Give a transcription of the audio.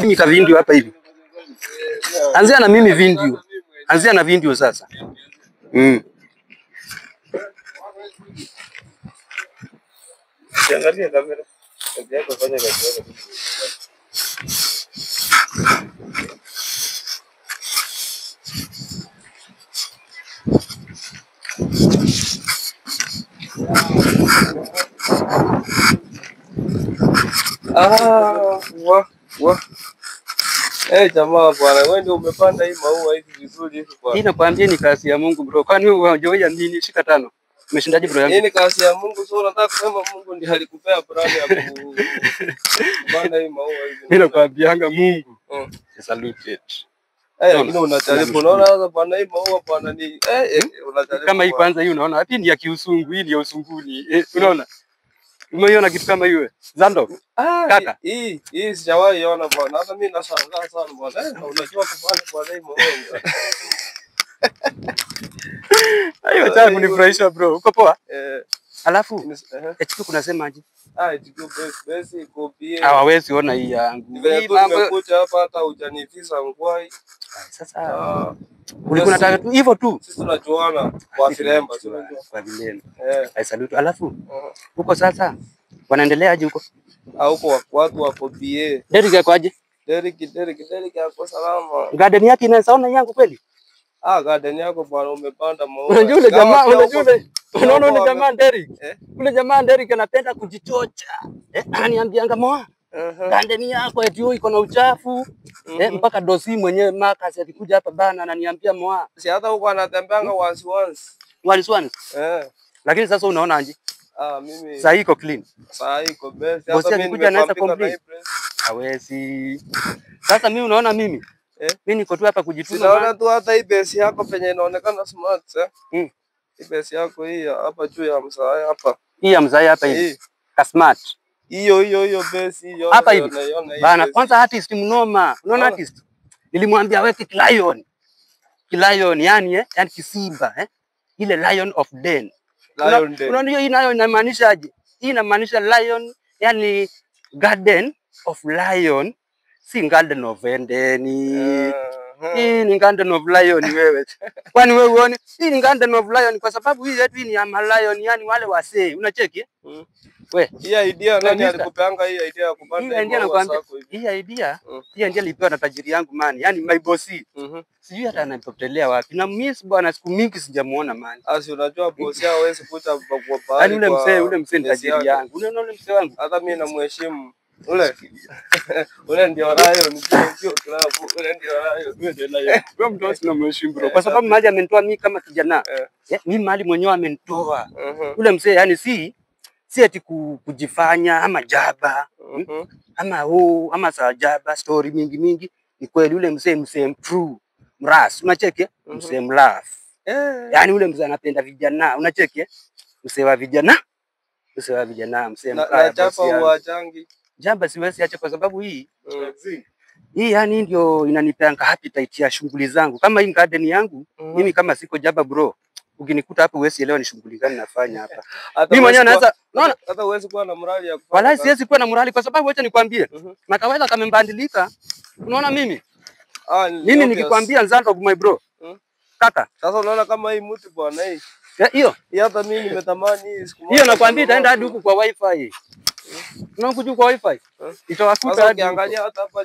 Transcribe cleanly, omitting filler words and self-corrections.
Mimi ka video hapa hivi. Anzia na mimi video. Anzia na video sasa. Angalia kamera. Ndio kufanya kazi yako. Jamaa bwana, wewe ndio umepanda hii maua hivi vizuri hivi bwana. Hii nakwambia ni kazi ya Mungu bro. Kwani wewe unajua nini? Shika 5. Umeshindaje bro yangu? Hii ni kazi ya Mungu, sio unataka kusema Mungu ndiye alikupea brand ya kupanda hii maua hivi. Mimi nakwambianga Mungu. Salute it. Lakini unajaribu, unaona sasa bwana hii maua bwana ni unajaribu. Kama hii kwanza hii unaona, hii ni ya kiusungu, hii ni ya usunguni. Unaona? Umeiona kitu kama hiyo? Zando. Kaka. Hii sijawahi ona bwana. Hata mimi nashangaa sana bwana. Unajua kupanda kwa hii maua. Hayo cha kunifurahisha bro. Uko poa? Alafu eti kunasemaje? Iko basi kopie. Hawawezi ona hii yangu. Hii mambo kucha hapa hata hujanifisa ngwai. Sasa ulikuwa unataka tu hivyo tu. Sisi tunajuana kwa Filemba kwa vilele. Salute. Alafu huko sasa wanaendeleaje huko? Huko watu wa kopie. Derek yako aje? Derek yako salama. Garden yake inasaona yangu kweli? Garden yako bwana umepanda maua. Unajua yule jamaa, unaona yule jamaa Derek? Yule jamaa Derek anapenda kujichocha. Ananiambianga moa. Garden yako eti iko na uchafu. Mpaka dosi mwenyewe Marcus alikuja hapa bana ananiambia moa. Si hata huko anatembeanga once. Once. Lakini sasa unaona aje? Mimi sasa iko clean. Sasa iko best. Hata mimi nimekuja naweza complain. Hawezi. Sasa mimi unaona mimi? Mimi niko tu hapa kujituma. Sinaona tu hata hii base yako penye inaonekana smart Hii base yako hii hapa juu ya msaya hapa. Hii ya msaya hapa hivi. Ka smart. Hiyo base hiyo. Hapa hivi. Bana kwanza artist mnoma. Unaona artist? Nilimwambia weke lion. Lion yani kisimba ile lion of den. Unaona hiyo inayo inamaanisha aje? Hii inamaanisha lion yani garden of lion. Si garden of Eden. Hii ni garden of lion wewe. Kwani wewe uone? Hii ni garden of lion kwa sababu hii yetu ni ya lion yani wale wasee. Unacheki? We, hii idea nani alikupeanga hii idea ya kupanda hii idea nakwambia. Hii idea nilipewa na tajiri yangu man. Yani my bossi. Sijui hata anapotelea wapi. Na miss bwana siku mingi sijamuona man. Asi unajua bosi hawezi kuja kwa pale. Yani ule mzee ni tajiri yangu. Unaona ule mzee wangu? Hata mimi namheshimu. Ule ndio lion, sio klabu. Ule ndio lion. Wewe mtu tunamheshimu bro. Kwa sababu mali amenitoa mimi kama kijana. Mimi mali mwenyewe amenitoa. Ule mzee yani si eti kujifanya ama jaba. Ama sajaba story mingi. Ni kweli ule mzee true. Mras, unacheki? Mzee mlaugh. Yani ule mzee anapenda vijana, unacheki? Mzee wa vijana. Mzee na chapa uachangi. Jamba siwezi acha kwa sababu hii yani ndio inanipeanga appetite ya shughuli zangu. Kama hii garden yangu, mimi kama siko jaba bro, ukinikuta hapa huwezi elewa ni shughuli gani nafanya hapa. Mimi mwenyewe naweza unaona hata huwezi kuwa na morali ya kufanya. Wala siwezi kuwa na morali kwa sababu acha nikwambie. Makaweza kamembadilika. Unaona mimi? Mimi nikikwambia Nzando my bro. Kaka, sasa unaona kama hii mtu bwana hii. Hiyo hata mimi nimetamani hii siku moja. Hiyo nakwambia itaenda hadi huku kwa wifi. Unakuja kwa wifi. Itawakuta hadi ukiangalia hata hapa